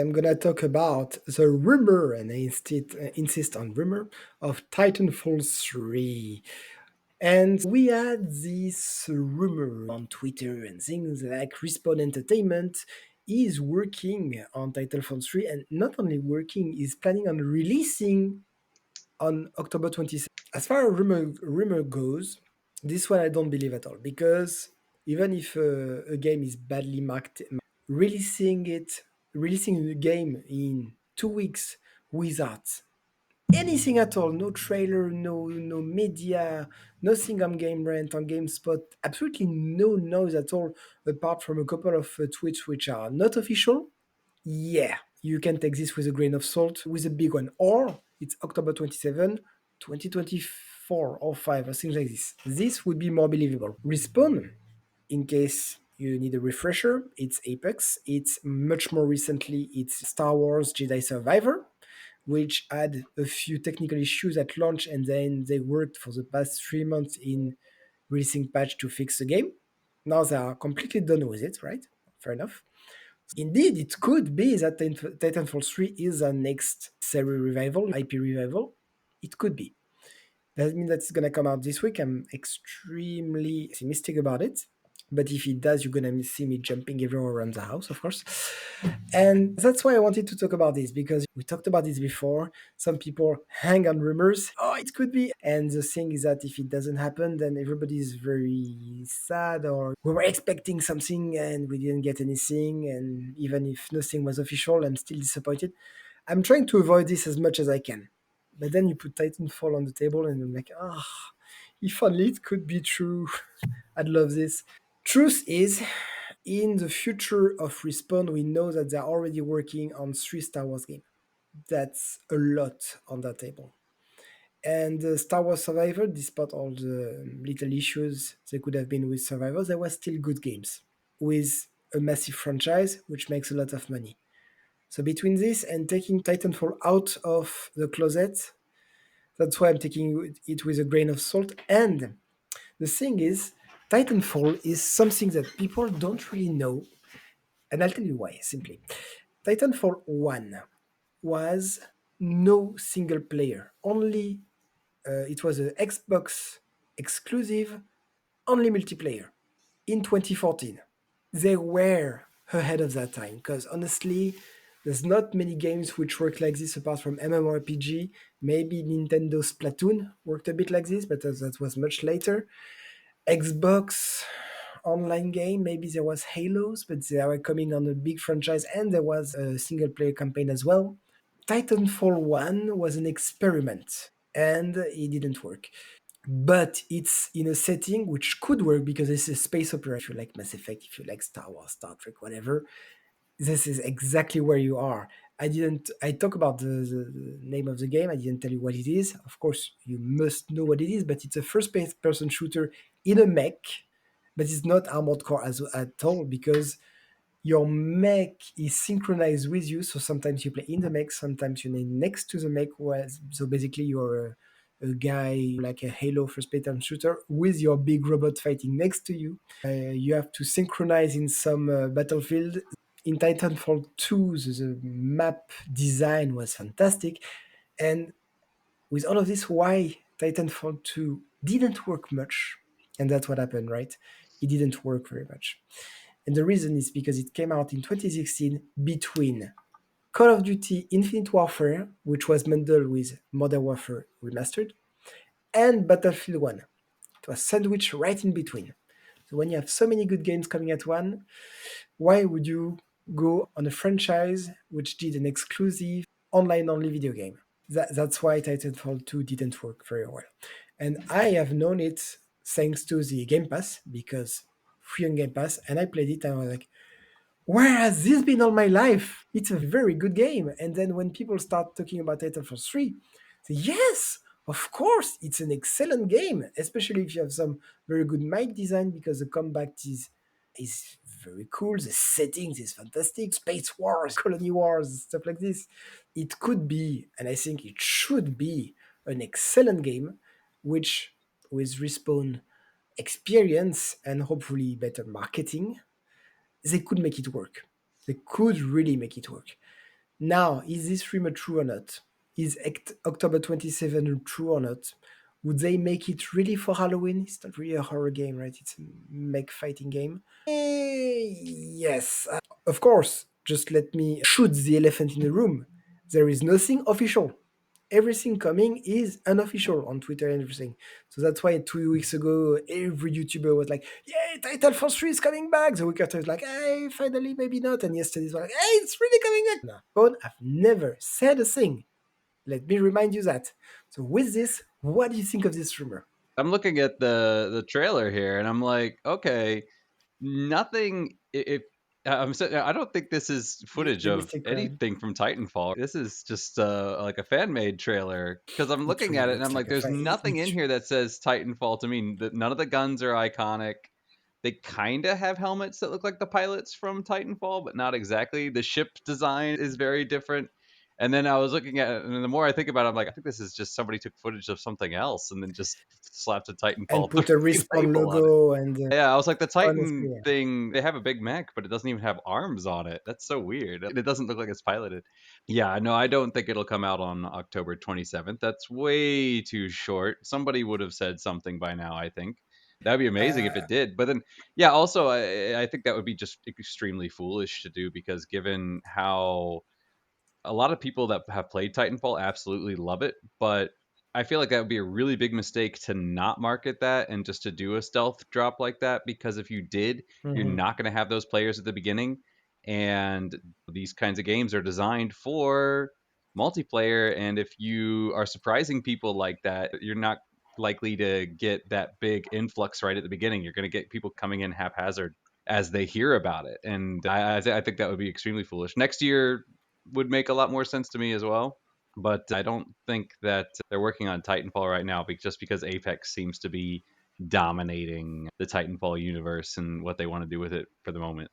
I'm gonna talk about the rumor, and I insist on rumor, of Titanfall 3. And we had this rumor on Twitter and things like Respawn Entertainment is working on Titanfall 3, and not only working, is planning on releasing on October 27th. As far as rumor goes, this one I don't believe at all, because even if a game is badly marked, releasing it, releasing the game in 2 weeks without anything at all, no trailer, no media, nothing on Game Rant, on GameSpot, absolutely no noise at all, apart from a couple of tweets which are not official. Yeah, you can take this with a grain of salt, with a big one. Or it's October 27, 2024 or 5, or things like this. This would be more believable. Respawn, in case you need a refresher, it's Apex. It's much more recently, it's Star Wars Jedi Survivor, which had a few technical issues at launch, and then they worked for the past 3 months in releasing patch to fix the game. Now they are completely done with it, right? Fair enough. Indeed, it could be that Titanfall 3 is a next series revival, IP revival. It could be. Doesn't mean that it's gonna come out this week. I'm extremely optimistic about it. But if it does, you're gonna see me jumping everywhere around the house, of course. And that's why I wanted to talk about this, because we talked about this before. Some people hang on rumors. Oh, it could be. And the thing is that if it doesn't happen, then everybody is very sad, or we were expecting something and we didn't get anything. And even if nothing was official, I'm still disappointed. I'm trying to avoid this as much as I can. But then you put Titanfall on the table and I'm like, ah, if only it could be true. I'd love this. Truth is, in the future of Respawn, we know that they're already working on 3 Star Wars games. That's a lot on that table. And Star Wars Survivor, despite all the little issues there could have been with Survivor, they were still good games with a massive franchise, which makes a lot of money. So between this and taking Titanfall out of the closet, that's why I'm taking it with a grain of salt. And the thing is, Titanfall is something that people don't really know, and I'll tell you why, simply. Titanfall 1 was no single player, only it was an Xbox exclusive, only multiplayer in 2014. They were ahead of that time, because honestly, there's not many games which work like this apart from MMORPG. Maybe Nintendo's Splatoon worked a bit like this, but that was much later. Xbox online game, maybe there was Halos, but they were coming on a big franchise, and there was a single player campaign as well. Titanfall 1 was an experiment, and it didn't work. But it's in a setting which could work because it's a space opera. If you like Mass Effect, if you like Star Wars, Star Trek, whatever, this is exactly where you are. I talk about the name of the game. I didn't tell you what it is. Of course, you must know what it is, but it's a first person shooter in a mech, but it's not Armored Core at all, because your mech is synchronized with you. So sometimes you play in the mech, sometimes you're next to the mech. So basically, you're a guy like a Halo first person shooter with your big robot fighting next to you. You have to synchronize in some battlefield. In Titanfall 2, the map design was fantastic. And with all of this, why Titanfall 2 didn't work much? And that's what happened, right? It didn't work very much. And the reason is because it came out in 2016 between Call of Duty Infinite Warfare, which was bundled with Modern Warfare Remastered, and Battlefield 1. It was sandwiched right in between. So when you have so many good games coming at one, why would you go on a franchise which did an exclusive online only video game? That's why Titanfall 2 didn't work very well. And I have known it thanks to the Game Pass, because free on Game Pass, and I played it and I was like, where has this been all my life? It's a very good game. And then when people start talking about Titanfall 3, say, yes, of course, it's an excellent game, especially if you have some very good mic design, because the combat is very cool. The settings is fantastic. Space wars, colony wars, stuff like this. It could be, and I think it should be, an excellent game, which with Respawn experience and hopefully better marketing, they could make it work. They could really make it work. Now, is this rumor true or not? Is October 27th true or not? Would they make it really for Halloween? It's not really a horror game, right? It's a mech fighting game. Yes, of course. Just let me shoot the elephant in the room. There is nothing official. Everything coming is unofficial on Twitter and everything. So that's why 2 weeks ago, every YouTuber was like, "Yay, Titanfall 3 is coming back." The week after, it's like, "Hey, finally, maybe not." And yesterday, was like, "Hey, it's really coming back." No, Bone, I've never said a thing. Let me remind you that. So with this, what do you think of this rumor? I'm looking at the trailer here, and I'm like, okay, nothing. If I don't think this is footage The of mistake, right? anything from Titanfall. This is just like a fan made trailer because I'm It looking really at it and looks I'm like like, a there's fight. nothing in here that says Titanfall to me. That none of the guns are iconic. They kind of have helmets that look like the pilots from Titanfall, but not exactly. The ship design is very different. And then I was looking at it, and the more I think about it, I'm like, I think this is just somebody took footage of something else and then just slapped a And Titanfall put a 3 respawn label on it. logo and Yeah, I was like, the honestly, Titan yeah. thing, they have a big mech, but it doesn't even have arms on it. That's so weird. It doesn't look like it's piloted. Yeah, no, I don't think it'll come out on October 27th. That's way too short. Somebody would have said something by now, I think. That'd be amazing if Uh, it did. But then, yeah, also, I think that would be just extremely foolish to do because given how a lot of people that have played Titanfall absolutely love it, but I feel like that would be a really big mistake to not market that and just to do a stealth drop like that because if you did, you're mhm. not going to have those players at the beginning and these kinds of games are designed for multiplayer and if you are surprising people like that, you're not likely to get that big influx right at the beginning. You're going to get people coming in haphazard as they hear about it. And I think that would be extremely foolish. Next year, would make a lot more sense to me as well. But I don't think that they're working on Titanfall right now, just because Apex seems to be dominating the Titanfall universe and what they want to do with it for the moment.